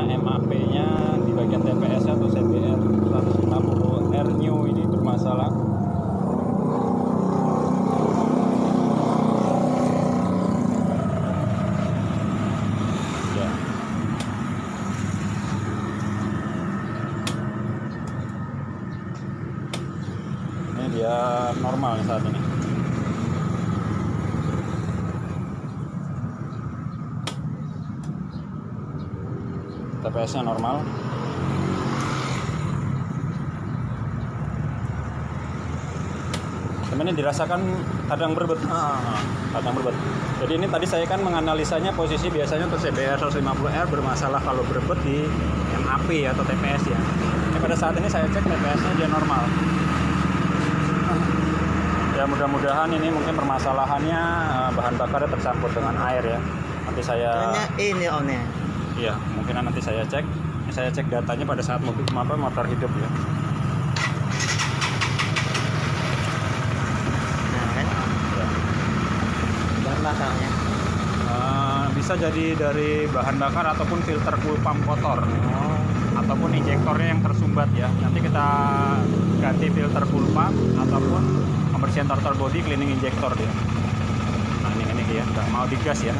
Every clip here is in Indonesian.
MAP-nya di bagian TPS-nya atau CBR 150R new ini bermasalah. Ya. Ini dia normal saat ini. TPS-nya normal. Teman ini dirasakan kadang berbet. Kadang berbet. Jadi ini tadi saya kan menganalisanya posisi biasanya untuk CBR 150R bermasalah kalau berbet di MAP atau TPS ya. Ini pada saat ini saya cek TPS-nya dia normal. Ya mudah-mudahan ini mungkin permasalahannya bahan bakarnya tercampur dengan air ya. Nanti saya ini onnya. Iya, mungkin nanti saya cek. Saya cek datanya pada saat motor hidup ya. Nah, kan? Ya. Bahan bakarnya. Bisa jadi dari bahan bakar ataupun filter cool pump kotor. Ataupun injektornya yang tersumbat ya. Nanti kita ganti filter cool pump ataupun pembersihan throttle body, cleaning injektor dia. Nah ini dia, nggak mau digas ya.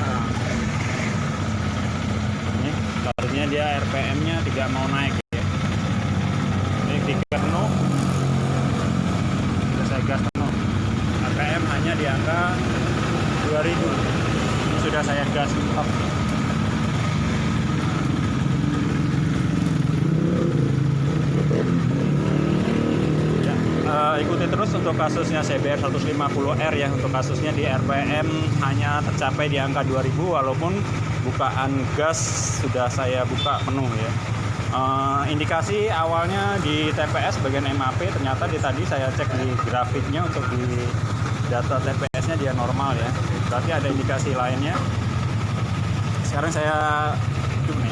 Harusnya dia RPM-nya tidak mau naik ya. Ini digas penuh. Sudah saya gas penuh. RPM hanya di angka 2000. Ini sudah saya gas stop. Ya, ikuti terus untuk kasusnya CBR 150R ya. Untuk kasusnya di RPM hanya tercapai di angka 2000 walaupun bukaan gas sudah saya buka penuh ya. Indikasi awalnya di TPS bagian MAP ternyata tadi saya cek di grafiknya untuk di data TPS-nya dia normal ya. Berarti ada indikasi lainnya. Sekarang saya hidup nih.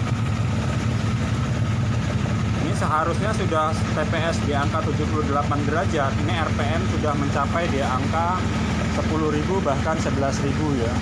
Ini seharusnya sudah TPS di angka 78 derajat. Ini RPM sudah mencapai di angka 10.000 bahkan 11.000 ya.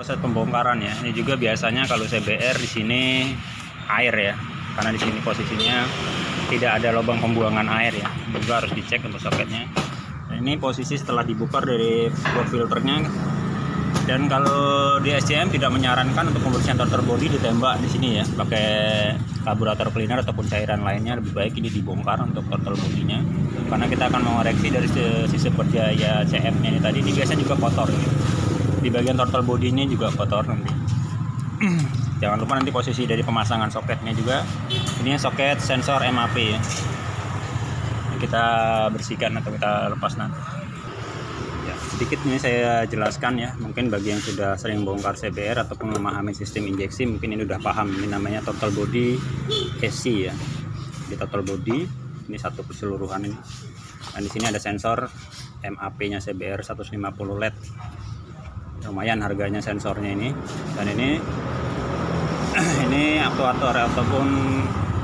Proses pembongkaran ya. Ini juga biasanya kalau CBR di sini air ya, karena di sini posisinya tidak ada lubang pembuangan air ya. Juga harus dicek untuk soketnya. Nah, ini posisi setelah dibuka dari flow filternya. Dan kalau di SCM tidak menyarankan untuk pembersihan throttle body ditembak di sini ya, pakai karburator cleaner ataupun cairan lainnya. Lebih baik ini dibongkar untuk throttle body-nya, karena kita akan mengoreksi dari sisi berjaya CF-nya ini tadi. Ini biasanya juga kotor ya. Di bagian throttle body ini juga kotor nanti. Jangan lupa nanti posisi dari pemasangan soketnya juga. Ini soket sensor MAP ya. Ini kita bersihkan atau kita lepas nanti. Ya, sedikit ini saya jelaskan ya. Mungkin bagi yang sudah sering bongkar CBR ataupun memahami sistem injeksi, mungkin ini udah paham. Ini namanya throttle body SC ya. Di throttle body ini satu keseluruhan ini. Dan di sini ada sensor MAP-nya CBR 150 LED. Lumayan harganya sensornya ini. Dan ini aktuator ataupun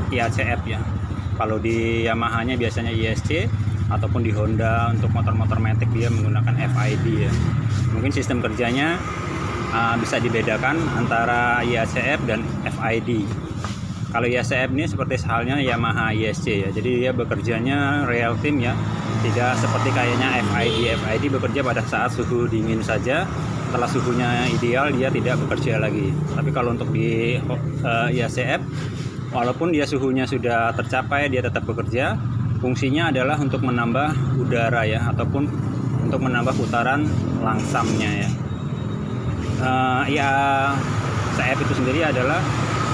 IACF ya. Kalau di Yamaha-nya biasanya ISC, ataupun di Honda untuk motor-motor matic dia menggunakan FID ya. Mungkin sistem kerjanya bisa dibedakan antara IACF dan FID. Kalau IACF ini seperti halnya Yamaha ISC ya. Jadi dia bekerjanya real time ya. Tidak seperti kayaknya FID. FID bekerja pada saat suhu dingin saja. Setelah suhunya ideal dia tidak bekerja lagi. Tapi kalau untuk di IACF, walaupun dia suhunya sudah tercapai, dia tetap bekerja. Fungsinya adalah untuk menambah udara ya, ataupun untuk menambah putaran langsamnya ya. IACF itu sendiri adalah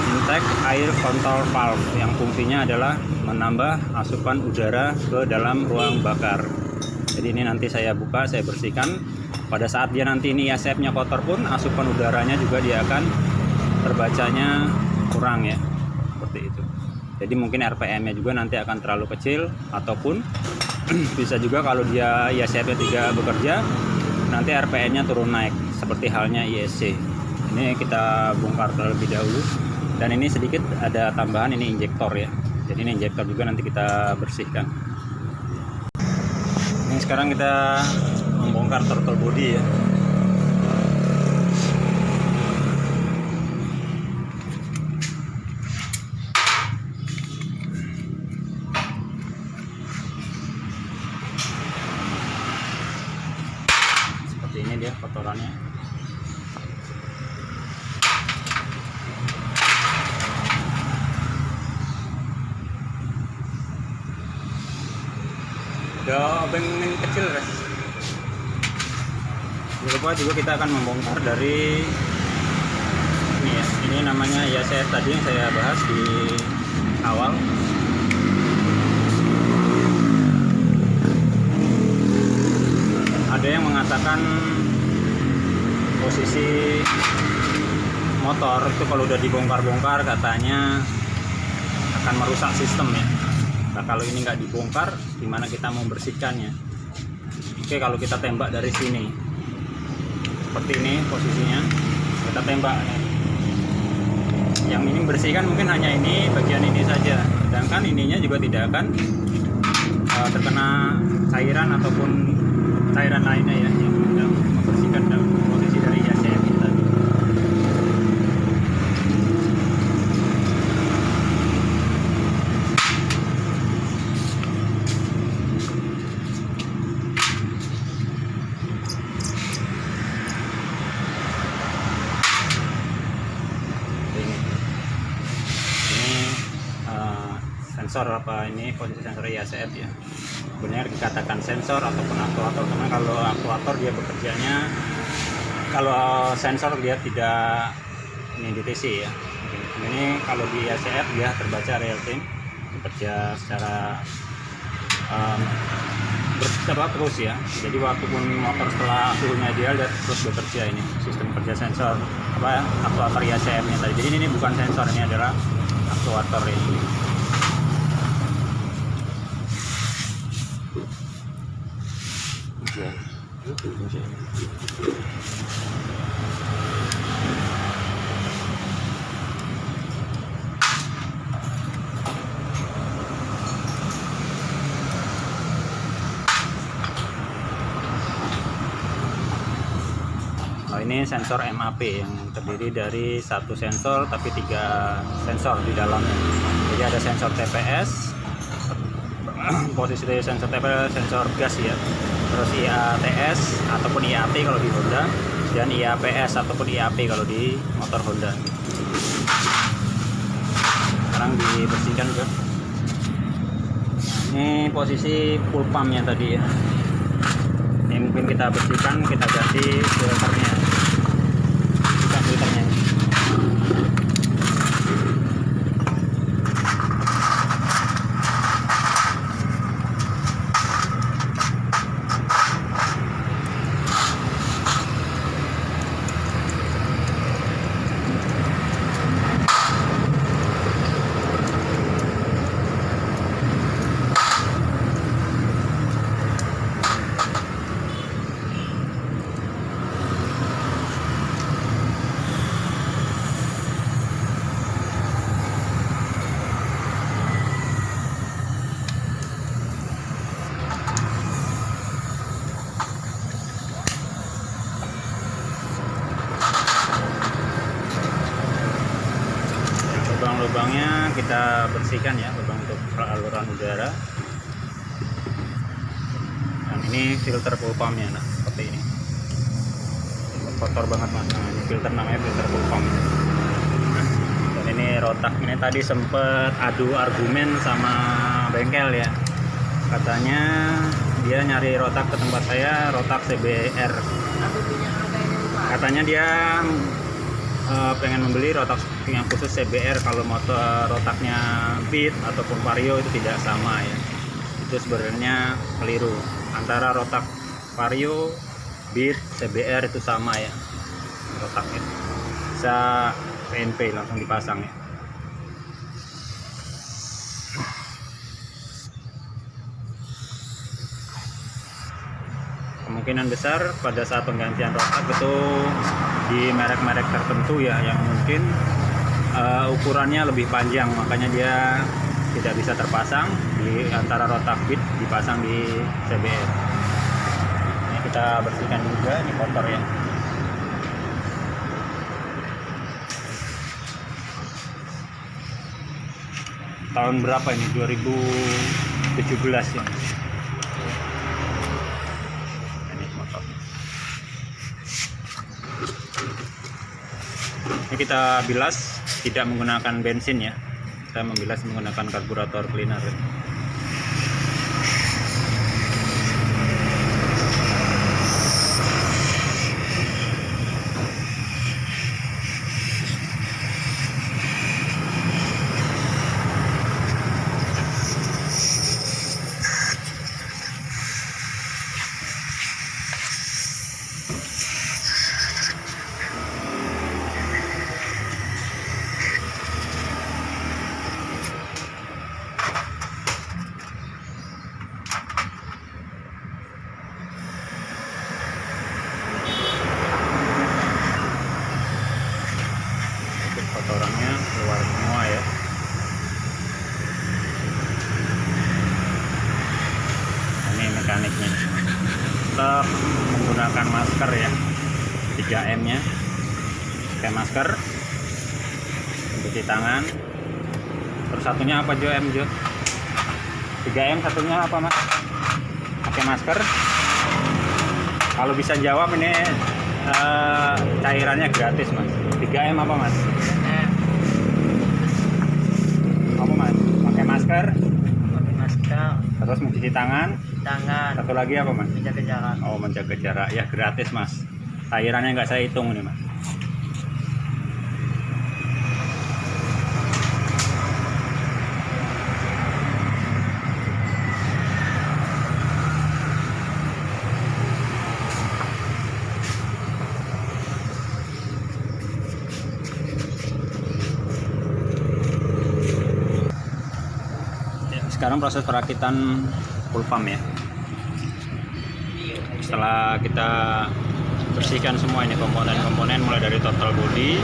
intake air control valve yang fungsinya adalah menambah asupan udara ke dalam ruang bakar. Jadi ini nanti saya buka, saya bersihkan. Pada saat dia nanti ini IACF-nya kotor pun, asupan udaranya juga dia akan terbacanya kurang ya, seperti itu. Jadi mungkin RPM-nya juga nanti akan terlalu kecil ataupun Bisa juga kalau dia ISF-nya 3 bekerja, nanti RPM-nya turun naik seperti halnya ISC. Ini kita bongkar terlebih dahulu. Dan ini sedikit ada tambahan, ini injektor ya. Jadi ini injektor juga nanti kita bersihkan. Ini sekarang kita membongkar throttle body ya. Seperti ini dia kotorannya. Udah obeng kecil guys. Jangan lupa juga kita akan membongkar dari ini ya. Ini namanya ISF tadi yang saya bahas di awal. Ada yang mengatakan posisi motor itu kalau udah dibongkar-bongkar katanya akan merusak sistem ya. Nah, kalau ini nggak dibongkar, gimana kita mau bersihkannya? Oke, kalau kita tembak dari sini, seperti ini posisinya, kita tembak. Yang ini bersihkan mungkin hanya ini, bagian ini saja. Sedangkan ininya juga tidak akan terkena cairan ataupun cairan lainnya ya, yang membersihkan posisi dari ISF tadi. Sensor apa ini posisi sensor ISF ya, sebenarnya dikatakan sensor ataupun aktuator, karena kalau aktuator dia bekerjanya, kalau sensor dia tidak ini DTC ya. Ini kalau di ISF dia terbaca real time, bekerja secara terus ya. Jadi waktu pun motor setelah suhunya ideal dia terus bekerja. Ini sistem kerja sensor apa aktuator ISF nya tadi. Jadi ini bukan sensor, ini adalah aktuator ini. Nah, ini sensor MAP yang terdiri dari satu sensor tapi 3 sensor di dalamnya. Jadi ada sensor TPS, posisi dari sensor TPS sensor gas ya, terus IATS ataupun IAT kalau di Honda, dan IAPS ataupun IAP kalau di motor Honda. Sekarang dibersihkan juga. Ini posisi full pumpnya tadi ya. Ini mungkin kita bersihkan, kita ganti filternya. Bukan filternya. Lubang-lubangnya kita bersihkan ya, lubang untuk saluran udara. Dan ini filter full pumpnya, nah seperti ini. Kotor banget mas. Nah, ini filter namanya filter full pump. Dan ini rotak, ini tadi sempet adu argumen sama bengkel ya. Katanya dia nyari rotak ke tempat saya, rotak CBR. Katanya dia pengen membeli rotak yang khusus CBR. Kalau motor rotaknya Beat ataupun Vario itu tidak sama ya. Itu sebenarnya keliru. Antara rotak Vario, Beat, CBR itu sama ya rotaknya. Bisa PNP langsung dipasang ya. kemungkinan besar pada saat penggantian rotak itu di merek-merek tertentu ya yang mungkin ukurannya lebih panjang, makanya dia tidak bisa terpasang di antara rotak bit dipasang di CBR. Ini kita bersihkan juga, ini kotor ya. Tahun berapa ini? 2017 ya. Ini motor. Ini kita bilas tidak menggunakan bensin ya. Kita membilas menggunakan karburator cleaner. Kotorannya keluar semua ya. Ini mekaniknya. Tetap menggunakan masker ya, 3M nya. Pakai masker, cuci tangan. Terus satunya apa Jo? M Jo? 3M satunya apa Mas? Pakai masker. Kalau bisa jawab ini cairannya gratis Mas. 3M apa Mas? Apa Mas? Pakai masker. Pakai masker. Terus mencuci tangan. Tangan. Satu lagi apa Mas? Menjaga jarak. Oh, menjaga jarak ya, gratis Mas. Cairannya nggak saya hitung ini Mas. Sekarang proses perakitan full pump ya. Setelah kita bersihkan semua ini komponen-komponen mulai dari total body,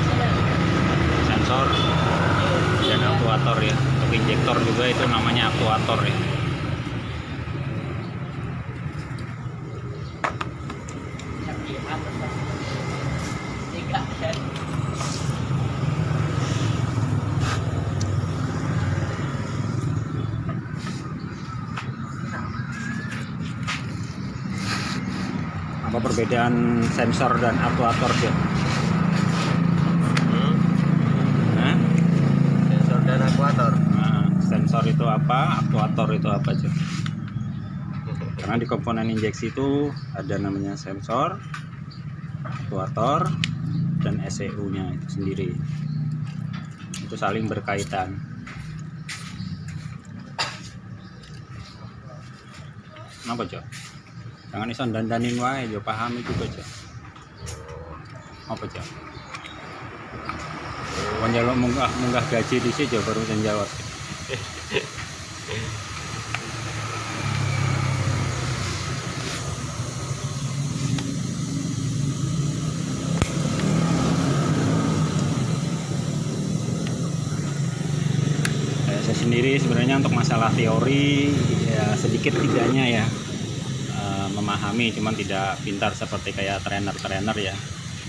sensor, dan aktuator ya. Untuk injektor juga itu namanya aktuator ya. Apa perbedaan sensor dan aktuator sih? Sensor dan aktuator. Nah, sensor itu apa? Aktuator itu apa sih? Karena di komponen injeksi itu ada namanya sensor, aktuator, dan ECU-nya itu sendiri. Itu saling berkaitan. Kenapa Jo? Jangan iso dandanin wae, Jo pahami juga Jo. Apa Jo? Wanjalo munggah gaji di sini Jo baru jawab. Saya sendiri sebenarnya untuk masalah teori ya sedikit tidaknya ya memahami, cuman tidak pintar seperti kayak trainer ya.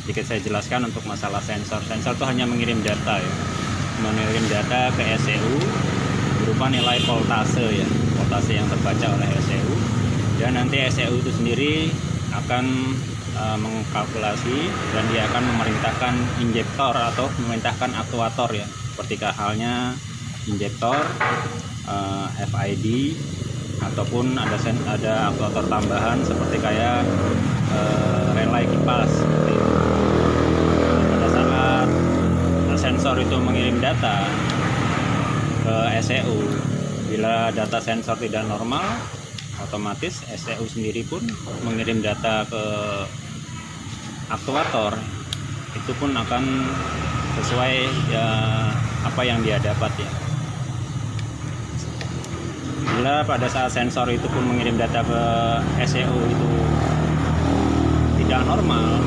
Sedikit saya jelaskan untuk masalah sensor. Sensor itu hanya mengirim data ya, mengirim data ke ECU berupa nilai voltase ya, voltase yang terbaca oleh ECU, dan nanti ECU itu sendiri akan mengkalkulasi dan dia akan memerintahkan injektor atau memerintahkan aktuator ya, seperti halnya injektor, FID, ataupun ada aktuator tambahan seperti kayak relay kipas seperti itu. Pada saat sensor itu mengirim data ke ECU, bila data sensor tidak normal, otomatis ECU sendiri pun mengirim data ke aktuator. Itu pun akan sesuai ya, apa yang dia dapat ya. Bila pada saat sensor itu pun mengirim data ke ECU itu tidak normal,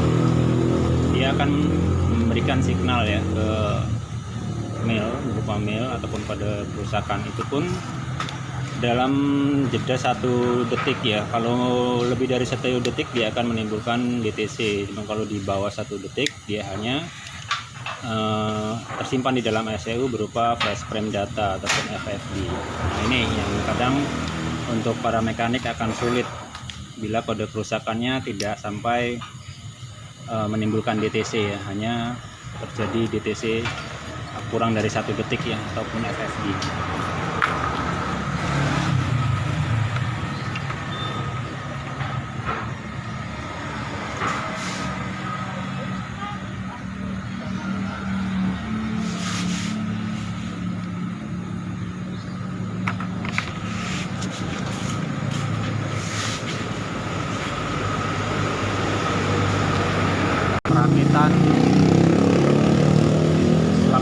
dia akan memberikan signal ya ke mil, berupa mil ataupun pada kerusakan. Itu pun dalam jeda 1 detik ya. Kalau lebih dari 1 detik dia akan menimbulkan DTC. Cuma kalau di bawah 1 detik dia hanya tersimpan di dalam ECU berupa flash frame data ataupun FFD. Nah, ini yang kadang untuk para mekanik akan sulit bila kode kerusakannya tidak sampai menimbulkan DTC ya, hanya terjadi DTC kurang dari 1 detik ya, ataupun FFD.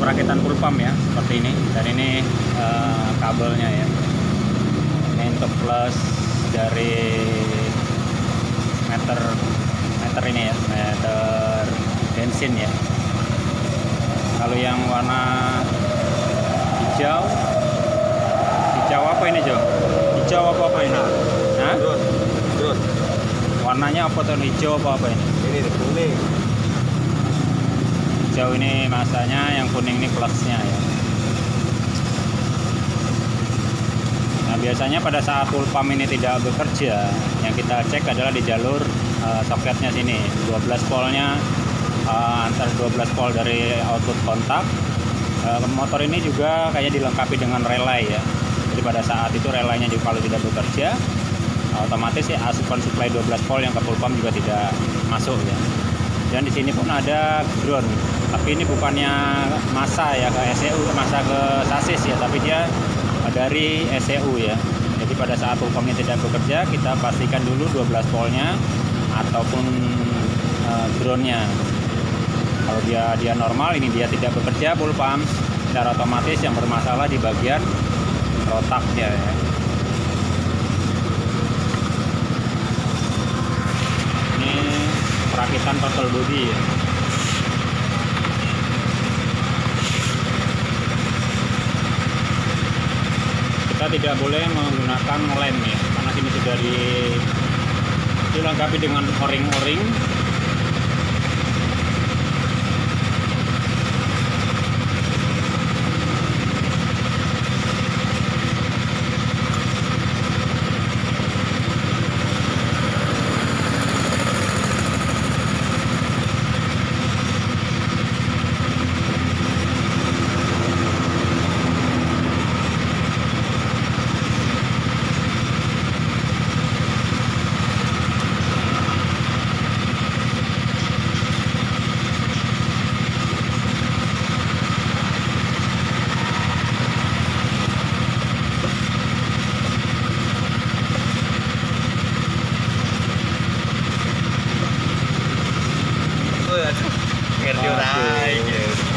Perakitan full pump ya, seperti ini. Dan ini kabelnya ya, ini untuk plus dari meter ini ya, meter bensin ya. Kalau yang warna hijau apa ini Jo? Hijau apa ini? Hah? Terus. Warnanya apa tuh, hijau apa ini? Ini kuning. Hijau ini masanya, yang kuning ini plusnya ya. Nah, biasanya pada saat full pump ini tidak bekerja, yang kita cek adalah di jalur soketnya sini, 12 voltnya, antar 12 volt dari output kontak. Motor ini juga kayaknya dilengkapi dengan relay ya. Jadi pada saat itu relaynya juga kalau tidak bekerja, otomatis ya asupan supply 12 volt yang ke full pump juga tidak masuk ya. Dan di sini pun ada ground, tapi ini bukannya masa ya ke ECU, masa ke sasis ya, tapi dia dari ECU ya. Jadi pada saat full pumpnya tidak bekerja, kita pastikan dulu 12 voltnya ataupun groundnya. Kalau dia normal, ini dia tidak bekerja full pump, secara otomatis yang bermasalah di bagian rotaknya ya. Ini perakitan throttle body ya. Kita tidak boleh menggunakan lem ya, karena ini sudah dilengkapi dengan o-ring.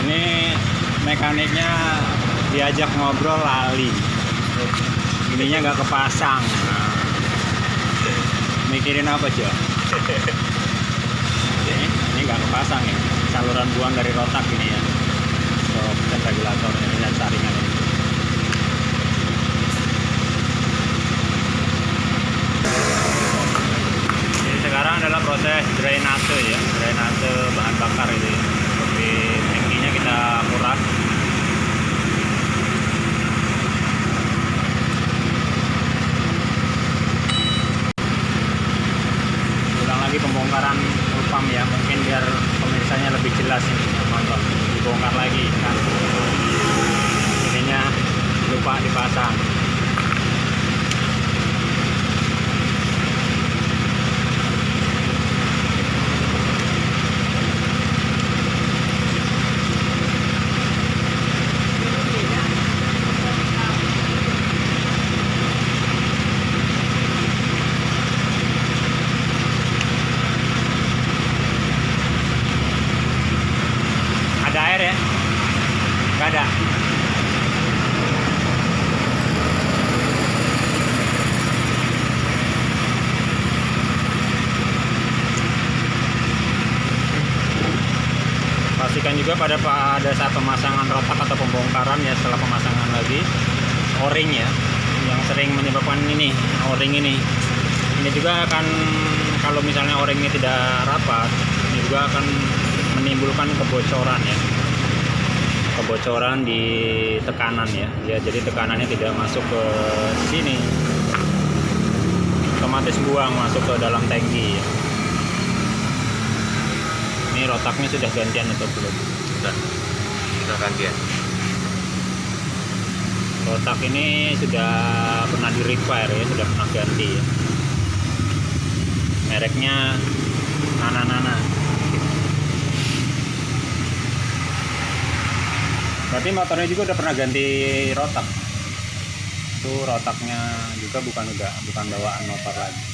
Ini mekaniknya diajak ngobrol lali, ininya nggak kepasang. Mikirin apa Jo? Ini nggak kepasang ya, saluran buang dari rotak ini ya, untuk regulatornya dan saringan ini. Jadi sekarang adalah proses drainase ya, drainase bahan bakar itu ya. Seperti tangkinya kita kuras. Ulang lagi pembongkaran full pump ya, mungkin biar pemirsanya lebih jelas ini nonton. Dibongkar lagi kan, ininya lupa dipasang. Dan juga pada saat pemasangan rotak atau pembongkaran ya, setelah pemasangan lagi o-ring ya, yang sering menyebabkan ini o-ring ini juga akan, kalau misalnya o-ring ini tidak rapat, ini juga akan menimbulkan kebocoran ya, kebocoran di tekanan ya, jadi tekanannya tidak masuk ke sini, otomatis buang masuk ke dalam tangki ya. Ini rotaknya sudah gantian atau belum? Sudah gantian. Rotak ini sudah pernah di repair ya, sudah pernah ganti ya. Mereknya Nana. Berarti motornya juga udah pernah ganti rotak. Itu rotaknya juga bukan bawaan motor lagi.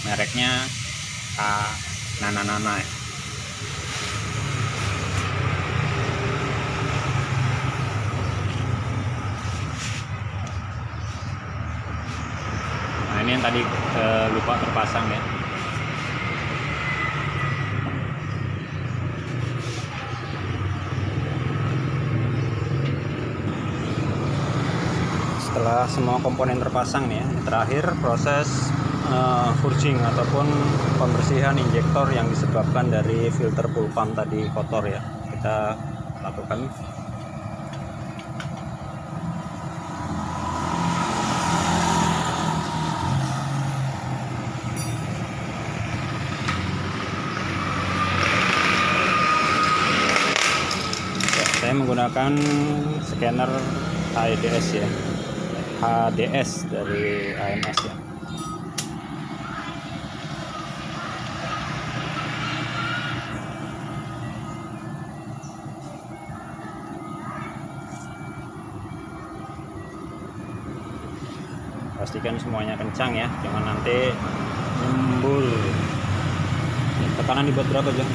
Mereknya Nana ya. Nah, ini yang tadi lupa terpasang ya. Setelah semua komponen terpasang nih ya, terakhir proses purging ataupun pembersihan injektor yang disebabkan dari filter fuel pump tadi kotor ya, kita lakukan. Saya menggunakan scanner HDS ya, HDS dari AMS ya. Pastikan semuanya kencang ya, jangan nanti nyembul. Tekanan dibuat berapa aja?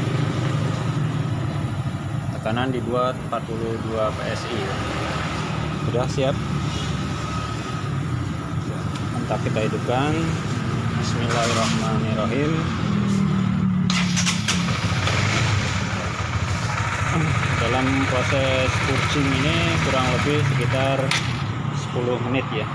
Tekanan dibuat 42 PSI ya. Sudah siap. Mantap, kita hidupkan. Bismillahirrahmanirrahim. Dalam proses purging ini kurang lebih sekitar 10 menit ya.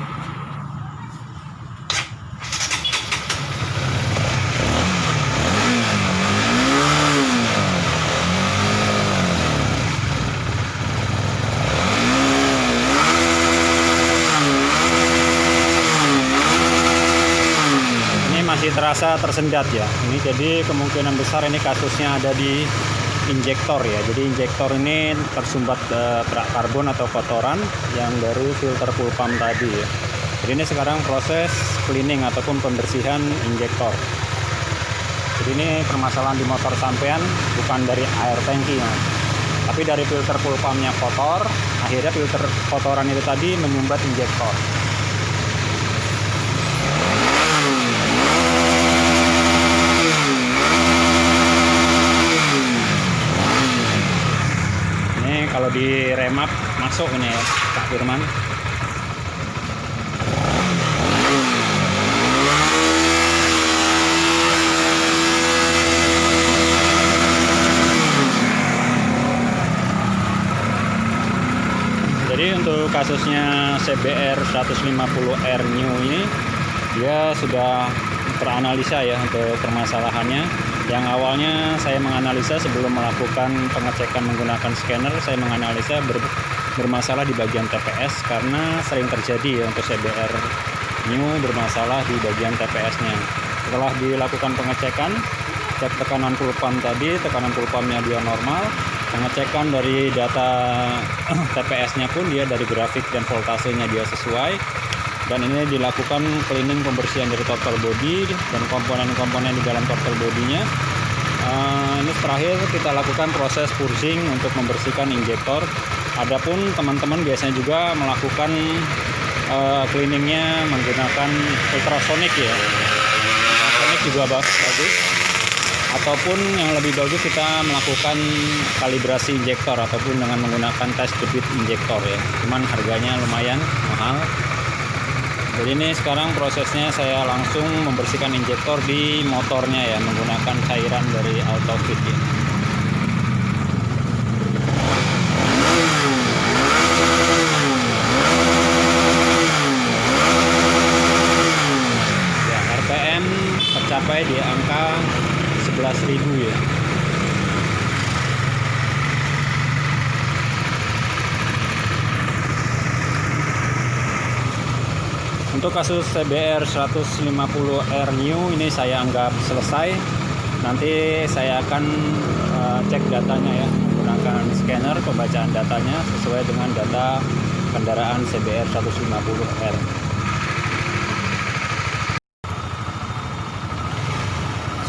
Masih terasa tersendat ya. Ini jadi kemungkinan besar ini kasusnya ada di injektor ya. Jadi injektor ini tersumbat kerak karbon atau kotoran yang dari filter fuel pump tadi ya. Jadi ini sekarang proses cleaning ataupun pembersihan injektor. Jadi ini permasalahan di motor sampean bukan dari air tangki ya, tapi dari filter fuel pumpnya kotor. Akhirnya filter kotoran itu tadi menyumbat injektor. Kalau di remap masuk ini ya, Pak Firman. Jadi untuk kasusnya CBR 150R New ini, dia sudah teranalisa ya untuk permasalahannya. Yang awalnya saya menganalisa sebelum melakukan pengecekan menggunakan scanner, saya menganalisa bermasalah di bagian TPS karena sering terjadi ya untuk CBR New bermasalah di bagian TPS-nya. Setelah dilakukan pengecekan, cek tekanan fuel pump tadi, tekanan fuel pumpnya dia normal. Pengecekan dari data TPS-nya pun dia dari grafik dan voltasenya dia sesuai. Dan ini dilakukan cleaning pembersihan dari total body dan komponen-komponen di dalam total bodinya. Ini terakhir kita lakukan proses purging untuk membersihkan injektor. Adapun teman-teman biasanya juga melakukan cleaningnya menggunakan ultrasonic ya. Ultrasonic juga bagus. Ataupun yang lebih bagus kita melakukan kalibrasi injektor ataupun dengan menggunakan test debit injektor ya. Cuman harganya lumayan mahal. Jadi ini sekarang prosesnya saya langsung membersihkan injektor di motornya ya, menggunakan cairan dari Autofit ya. sampai di angka 11.000 ya. Untuk kasus CBR 150R New ini saya anggap selesai. Nanti saya akan cek datanya ya, menggunakan scanner pembacaan datanya sesuai dengan data kendaraan CBR 150R.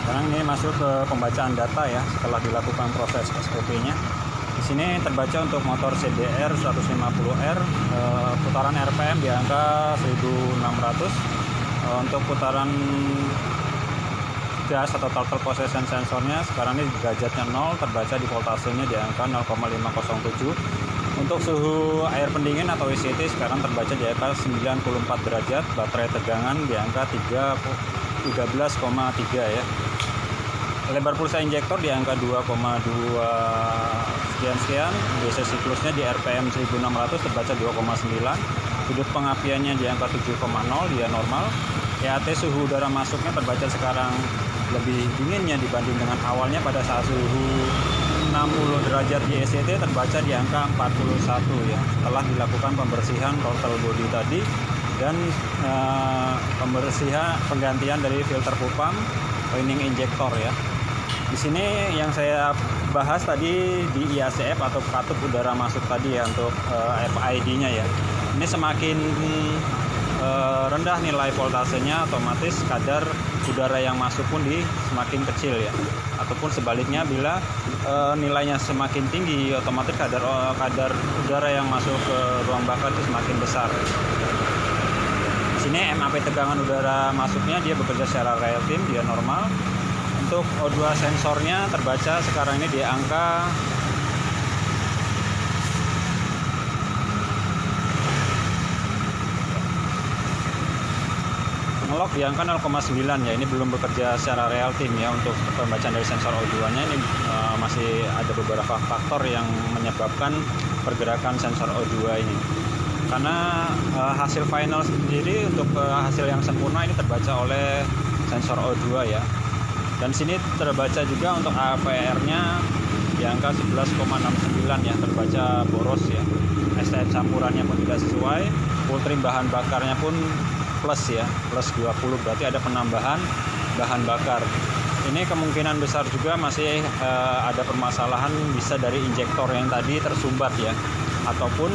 Sekarang ini masuk ke pembacaan data ya, setelah dilakukan proses SOP-nya. Di sini terbaca untuk motor CBR 150R putaran RPM di angka 1600. Untuk putaran gas atau total possession sensornya sekarang ini derajatnya 0, terbaca di voltasenya di angka 0,507. Untuk suhu air pendingin atau ECT sekarang terbaca di angka 94 derajat, baterai tegangan di angka 13,3 ya. Lebar pulsa injektor di angka 2,2 sekian-sekian. DC siklusnya di RPM 1600 terbaca 2,9. Sudut pengapiannya di angka 7,0, dia normal. EAT suhu udara masuknya terbaca sekarang lebih dinginnya dibanding dengan awalnya pada saat suhu 60 derajat di ECT terbaca di angka 41 ya. Setelah dilakukan pembersihan throttle body tadi dan pembersihan penggantian dari filter pump, cleaning injektor ya. Di sini yang saya bahas tadi di IACF atau katup udara masuk tadi ya, untuk FID-nya ya. Ini semakin rendah nilai voltasenya, otomatis kadar udara yang masuk pun semakin kecil ya. Ataupun sebaliknya, bila nilainya semakin tinggi, otomatis kadar udara yang masuk ke ruang bakar itu semakin besar. Di sini MAP tegangan udara masuknya dia bekerja secara real time, dia normal. Untuk O2 sensornya terbaca sekarang ini di angka ngelok di angka 0,9 ya. Ini belum bekerja secara real time ya. Untuk pembacaan dari sensor O2 nya ini masih ada beberapa faktor yang menyebabkan pergerakan sensor O2 ini. Karena hasil final sendiri untuk hasil yang sempurna ini terbaca oleh sensor O2 ya. Dan sini terbaca juga untuk APR-nya di angka 11,69 ya, terbaca boros ya. STM campurannya pun tidak sesuai, full trim bahan bakarnya pun plus ya, plus 20, berarti ada penambahan bahan bakar. Ini kemungkinan besar juga masih ada permasalahan bisa dari injektor yang tadi tersumbat ya, ataupun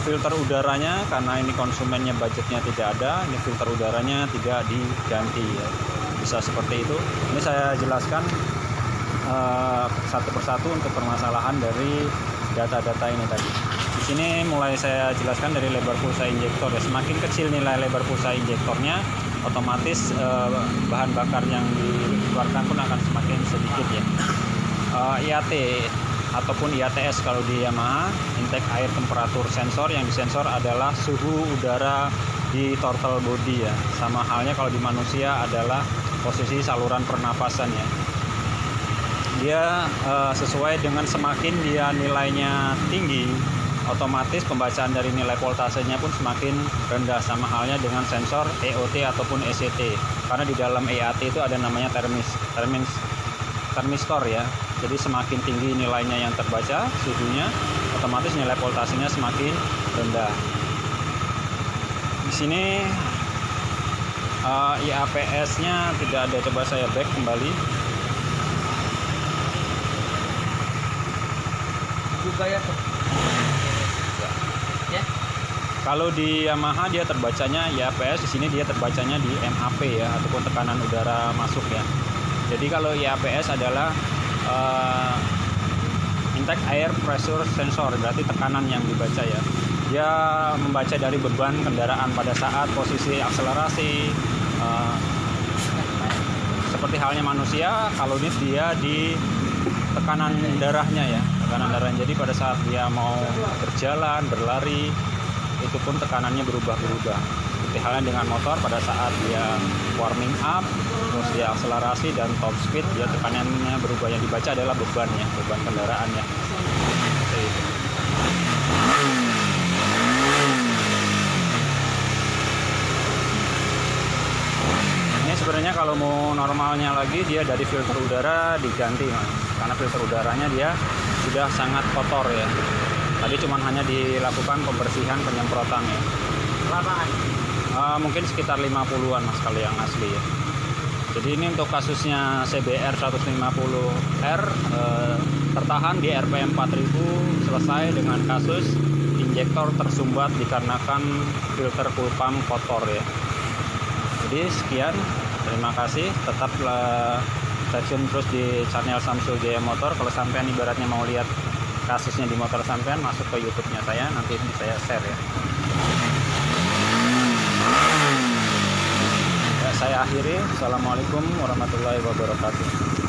filter udaranya, karena ini konsumennya budgetnya tidak ada, ini filter udaranya tidak diganti ya. Bisa seperti itu. Ini saya jelaskan satu persatu untuk permasalahan dari data-data ini tadi. Di sini mulai saya jelaskan dari lebar pulsa injektor ya. Semakin kecil nilai lebar pulsa injektornya, otomatis bahan bakar yang dikeluarkan pun akan semakin sedikit ya. IAT ataupun IATS kalau di Yamaha, intake air temperatur sensor, yang disensor adalah suhu udara di throttle body ya. Sama halnya kalau di manusia adalah posisi saluran pernapasan ya. Dia sesuai dengan semakin dia nilainya tinggi, otomatis pembacaan dari nilai voltasenya pun semakin rendah. Sama halnya dengan sensor EOT ataupun ECT, karena di dalam EAT itu ada namanya termistor ya. Jadi semakin tinggi nilainya yang terbaca suhunya, otomatis nilai voltasenya semakin rendah. Di sini IAPS-nya tidak ada, coba saya back kembali. Juga ya. Kalau di Yamaha dia terbacanya IAPS, di sini dia terbacanya di MAP ya, ataupun tekanan udara masuk ya. Jadi kalau IAPS adalah intake air pressure sensor, berarti tekanan yang dibaca ya. Dia membaca dari beban kendaraan pada saat posisi akselerasi, seperti halnya manusia. Kalau ini dia di tekanan darahnya ya, tekanan darah. Jadi pada saat dia mau berjalan, berlari, itu pun tekanannya berubah-berubah. Seperti halnya dengan motor, pada saat dia warming up, terus dia akselerasi dan top speed, dia tekanannya berubah. Yang dibaca adalah beban ya, beban kendaraannya. Seperti itu. Ini sebenarnya kalau mau normalnya lagi dia dari filter udara diganti Mas. Karena filter udaranya dia sudah sangat kotor ya. Tadi cuma hanya dilakukan pembersihan penyemprotan ya. Mungkin sekitar 50-an Mas kalau yang asli ya. Jadi ini untuk kasusnya CBR 150R tertahan di RPM 4000 selesai dengan kasus injektor tersumbat dikarenakan filter cool pump kotor ya. Jadi sekian, terima kasih, tetaplah stay tune terus di channel Samsul Jaya Motor. Kalau sampean ibaratnya mau lihat kasusnya di motor sampean, masuk ke YouTube-nya saya, nanti ini saya share ya. Saya akhiri. Assalamualaikum warahmatullahi wabarakatuh.